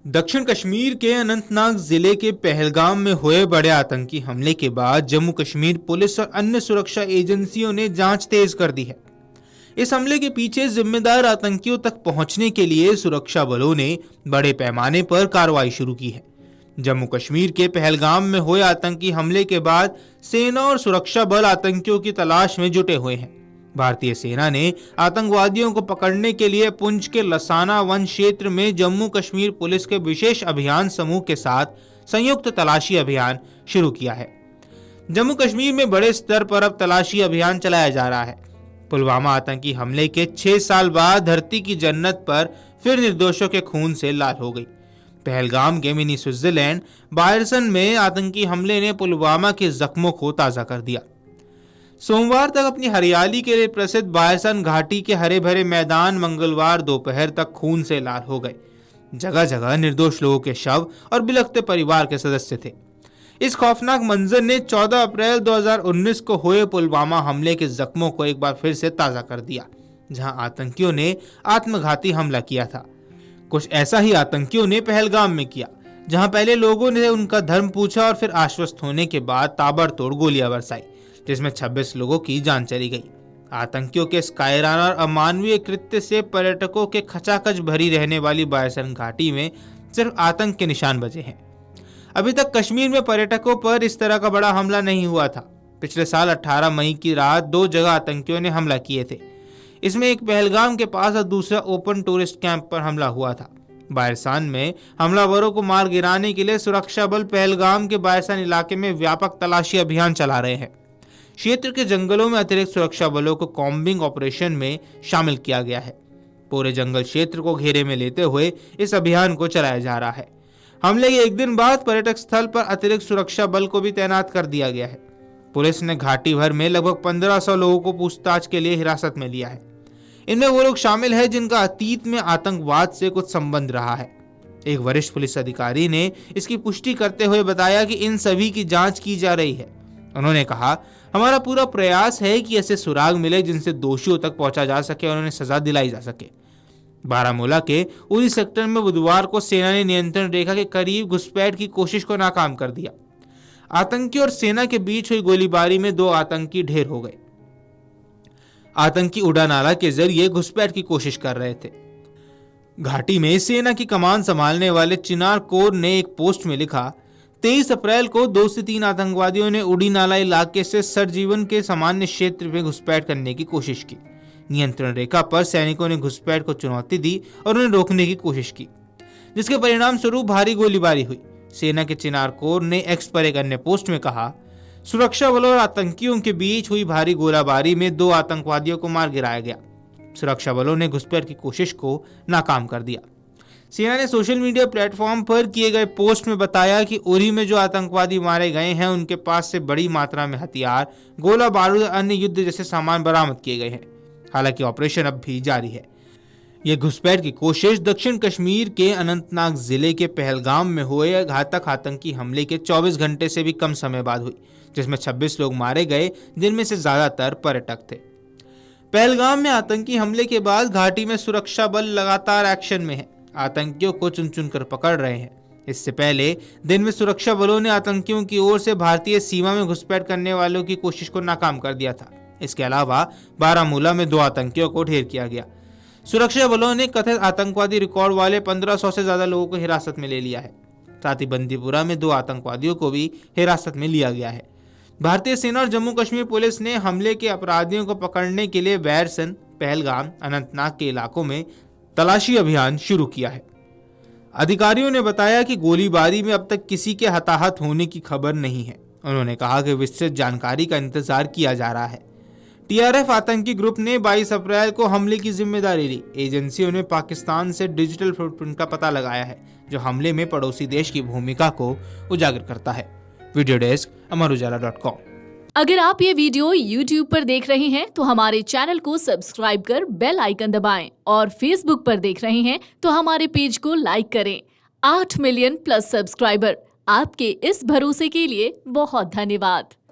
दक्षिण कश्मीर के अनंतनाग जिले के पहलगाम में हुए बड़े आतंकी हमले के बाद जम्मू कश्मीर पुलिस और अन्य सुरक्षा एजेंसियों ने जांच तेज कर दी है। इस हमले के पीछे जिम्मेदार आतंकियों तक पहुंचने के लिए सुरक्षा बलों ने बड़े पैमाने पर कार्रवाई शुरू की है। जम्मू कश्मीर के पहलगाम में हुए आतंकी हमले के बाद सेना और सुरक्षा बल आतंकियों की तलाश में जुटे हुए हैं। भारतीय सेना ने आतंकवादियों को पकड़ने के लिए पुंछ के लसाना वन क्षेत्र में जम्मू कश्मीर पुलिस के विशेष अभियान समूह के साथ संयुक्त तलाशी अभियान शुरू किया है। जम्मू कश्मीर में बड़े स्तर पर अब तलाशी अभियान चलाया जा रहा है। पुलवामा आतंकी हमले के 6 साल बाद धरती की जन्नत पर फिर निर्दोषों के खून से लाल हो गई। पहलगाम के मिनी स्विट्जरलैंड बायरसन में आतंकी हमले ने पुलवामा के जख्मों को ताजा कर दिया। सोमवार तक अपनी हरियाली के लिए प्रसिद्ध बायरसन घाटी के हरे भरे मैदान मंगलवार दोपहर तक खून से लाल हो गए। जगह जगह निर्दोष लोगों के शव और बिलखते परिवार के सदस्य थे। इस खौफनाक मंजर ने 14 अप्रैल 2019 को हुए पुलवामा हमले के जख्मों को एक बार फिर से ताजा कर दिया, जहां आतंकियों ने आत्मघाती हमला किया था। कुछ ऐसा ही आतंकियों ने पहलगाम में किया, जहां पहले लोगों ने उनका धर्म पूछा और फिर आश्वस्त होने के बाद ताबड़तोड़ गोलियां बरसाई, जिसमें 26 लोगों की जान चली गई। आतंकियों के कायराना और अमानवीय कृत्य से पर्यटकों के खचाखच भरी रहने वाली बायरसन घाटी में सिर्फ आतंक के निशान बचे हैं। अभी तक कश्मीर में पर्यटकों पर इस तरह का बड़ा हमला नहीं हुआ था। पिछले साल 18 मई की रात 2 जगह आतंकियों ने हमला किए थे। इसमें एक पहलगाम के पास और दूसरा ओपन टूरिस्ट कैंप पर हमला हुआ था। बायरसान में हमलावरों को मार गिराने के लिए सुरक्षा बल पहलगाम के बायरसान इलाके में व्यापक तलाशी अभियान चला रहे हैं। क्षेत्र के जंगलों में अतिरिक्त सुरक्षा बलों को कॉम्बिंग ऑपरेशन में शामिल किया गया है। पूरे जंगल क्षेत्र को घेरे में लेते हुए इस अभियान को चलाया जा रहा है। हमले के एक दिन बाद पर्यटक स्थल पर अतिरिक्त सुरक्षा बल को भी तैनात कर दिया गया है। पुलिस ने घाटी भर में लगभग 1500 लोगों को पूछताछ के लिए हिरासत में लिया है। इनमें वो लोग शामिल हैं जिनका अतीत में आतंकवाद से कुछ संबंध रहा है। एक वरिष्ठ पुलिस अधिकारी ने इसकी पुष्टि करते हुए बताया कि इन सभी की जांच की जा रही है। उन्होंने कहा, हमारा पूरा प्रयास है कि ऐसे सुराग मिले जिनसे दोषियों तक पहुंचा जा सके और उन्हें सजा दिलाई जा सके। बारामूला के उरी सेक्टर में बुधवार को सेना ने नियंत्रण रेखा के करीब घुसपैठ की कोशिश को नाकाम कर दिया। आतंकी और सेना के बीच हुई गोलीबारी में 2 आतंकी ढेर हो गए। आतंकी उड़ानाला के जरिए घुसपैठ की कोशिश कर रहे थे। घाटी में सेना की कमान संभालने वाले चिनार कोर ने एक पोस्ट में लिखा, 23 अप्रैल को 2 से 3 आतंकवादियों ने उड़ी नाला इलाके से सरजीवन के सामान्य क्षेत्र में घुसपैठ करने की कोशिश की। नियंत्रण रेखा पर सैनिकों ने घुसपैठ को चुनौती दी और उन्हें रोकने की कोशिश की, जिसके परिणाम स्वरूप भारी गोलीबारी हुई। सेना के चिनार कोर ने एक्स पर एक अन्य पोस्ट में कहा, सुरक्षा बलों और आतंकियों के बीच हुई भारी गोलाबारी में 2 आतंकवादियों को मार गिराया गया। सुरक्षा बलों ने घुसपैठ की कोशिश को नाकाम कर दिया। सेना ने सोशल मीडिया प्लेटफॉर्म पर किए गए पोस्ट में बताया कि उरी में जो आतंकवादी मारे गए हैं उनके पास से बड़ी मात्रा में हथियार, गोला बारूद और अन्य युद्ध जैसे सामान बरामद किए गए हैं। हालांकि ऑपरेशन अब भी जारी है। यह घुसपैठ की कोशिश दक्षिण कश्मीर के अनंतनाग जिले के पहलगाम में हुए घातक आतंकी हमले के 24 घंटे से भी कम समय बाद हुई, जिसमें 26 लोग मारे गए, जिनमें से ज्यादातर पर्यटक थे। पहलगाम में आतंकी हमले के बाद घाटी में सुरक्षा बल लगातार एक्शन में है। आतंकियों को चुन चुन कर पकड़ रहे हैं। इससे पहले दिन में सुरक्षा बलों ने आतंकियों की ओर से भारतीय सीमा में घुसपैठ करने वालों की कोशिश को नाकाम कर दिया था। इसके अलावा बारामूला में 2 आतंकियों को ढेर किया गया। सुरक्षा बलों ने कथित आतंकवादी रिकॉर्ड वाले 1500 से ज्यादा लोगों को हिरासत में ले लिया है। साथ ही बंदीपुरा में 2 आतंकवादियों को भी हिरासत में लिया गया है। भारतीय सेना और जम्मू कश्मीर पुलिस ने हमले के अपराधियों को पकड़ने के लिए बायरसन, पहलगाम, अनंतनाग के इलाकों में तलाशी अभियान शुरू किया है। अधिकारियों ने बताया कि गोलीबारी में अब तक किसी के हताहत होने की खबर नहीं है। उन्होंने कहा कि विस्तृत जानकारी का इंतजार किया जा रहा है। टीआरएफ आतंकी ग्रुप ने 22 अप्रैल को हमले की जिम्मेदारी ली। एजेंसियों ने पाकिस्तान से डिजिटल फुटप्रिंट का पता लगाया है, जो हमले में पड़ोसी देश की भूमिका को उजागर करता है। वीडियो डेस्क अमरउजाला.com। अगर आप ये वीडियो YouTube पर देख रहे हैं तो हमारे चैनल को सब्सक्राइब कर बेल आइकन दबाएं और Facebook पर देख रहे हैं तो हमारे पेज को लाइक करें। 8 मिलियन प्लस सब्सक्राइबर, आपके इस भरोसे के लिए बहुत धन्यवाद।